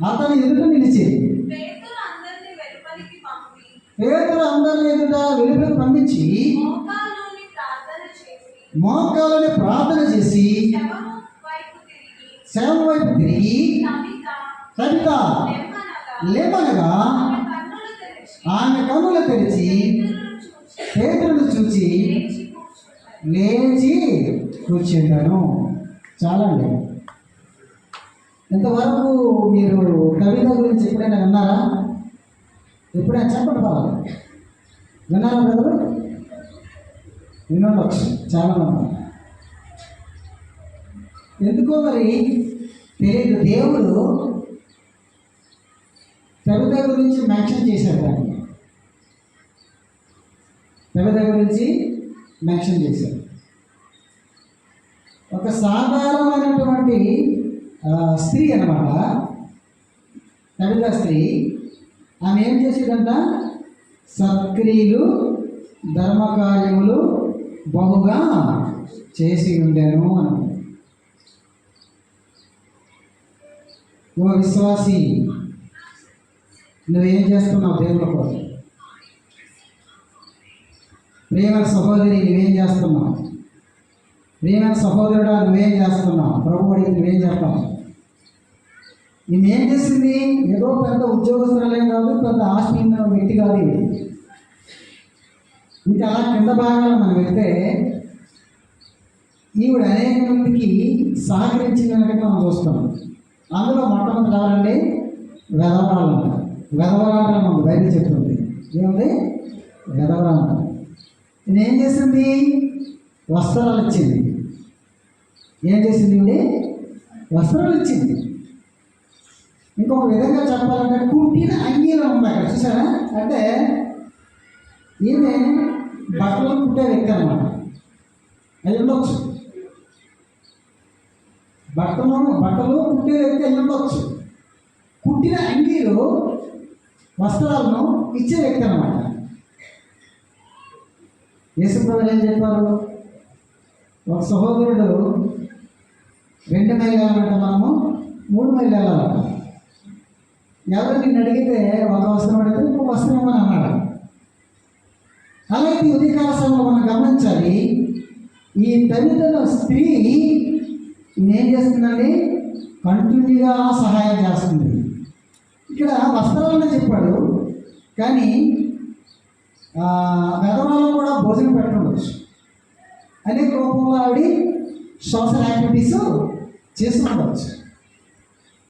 అతని ఎదుట నిలిచి పేతురు అందరిని ఎదుట వెలుపలికి పంపించి మోకాలని ప్రార్థన చేసి శవం వైపు తిరిగి కవిత లేమనగా ఆమె కన్నులు తెరిచి పేతురును చూచి లేచి కూర్చుంటాను. చాలండి. ఇంతవరకు మీరు కవిత గురించి ఎప్పుడైనా విన్నారా? ఎప్పుడైనా చెప్పండి పర్వాలేదు. విన్నారా బ్రదరు? వినొచ్చు చాలామంది. ఎందుకో మరి తెలియదు. దేవుడు కవిత గురించి మెన్షన్ చేశాడు. దాన్ని కవిత గురించి మెన్షన్ చేశాడు. ఒక సాధారణమైనటువంటి స్త్రీ అన్నమాట, కవిత స్త్రీ. ఆమె ఏం చేసేదంట? సత్క్రియలు ధర్మకార్యములు బహుగా చేసి ఉండేను అని. ఓ విశ్వాసి, నువ్వేం చేస్తున్నావు దేవుని కోసం? ప్రేమ సహోదరి, నువ్వేం చేస్తున్నావు? ప్రేమ సహోదరుడా, నువ్వేం చేస్తున్నావు? ప్రభు అడిగి నువ్వేం చెప్తావు? నేనేం చేసింది? ఏదో పెద్ద ఉద్యోగస్తులేం కాదు, పెద్ద ఆస్తి ఉన్న వ్యక్తి కాదు. ఇంకా అలా కింద భాగాలు మనం వెళ్తే ఈవిడ అనేక మందికి సహకరించిందనగా మనం చూస్తాం. అందులో మొట్టమొదటి ఎవరండి? వెధవరాలు అంటారు. వెధవరాలు మనం బయట చెప్తుంది. ఏముంది? వెధవరాలు అంటారు. నేనేం చేసింది? వస్త్రాలు ఇచ్చింది. ఏం చేసింది? వస్త్రాలు ఇచ్చింది. ఇంకొక విధంగా చెప్పాలంటే కుట్టిన అంగీలో ఉంది అక్కడ, చూసారా? అంటే ఈమె బట్టలు కుట్టే వ్యక్తి అన్నమాట. అది ఉండొచ్చు. బట్టలు కుట్టే వ్యక్తి అయి ఉండొచ్చు. కుట్టిన అంగీలు వస్త్రాలను ఇచ్చే వ్యక్తి అన్నమాట. యేసుప్రభువు ఏం చెప్పారు? ఒక సహోదరుడు 2 మైళ్ళు వెళ్ళాలంటే మనము 3 మైళ్ళు వెళ్ళాలంట. ఎవరు నిన్ను అడిగితే ఒక వస్త్రం అడిగితే ఇంకో వస్త్రం ఇవ్వని అన్నాడు. అలాగే ఉదయకాల సమయంలో మనం గమనించాలి. ఈ దళితుల స్త్రీ ఏం చేస్తుందండి? కంటిన్యూగా సహాయం చేస్తుంది. ఇక్కడ వస్త్రాలనే చెప్పాడు, కానీ వెధవరాలు కూడా భోజనం పెట్టవచ్చు. అనేక రూపంలో ఆవిడ సోషల్ యాక్టివిటీస్ చేస్తుండవచ్చు.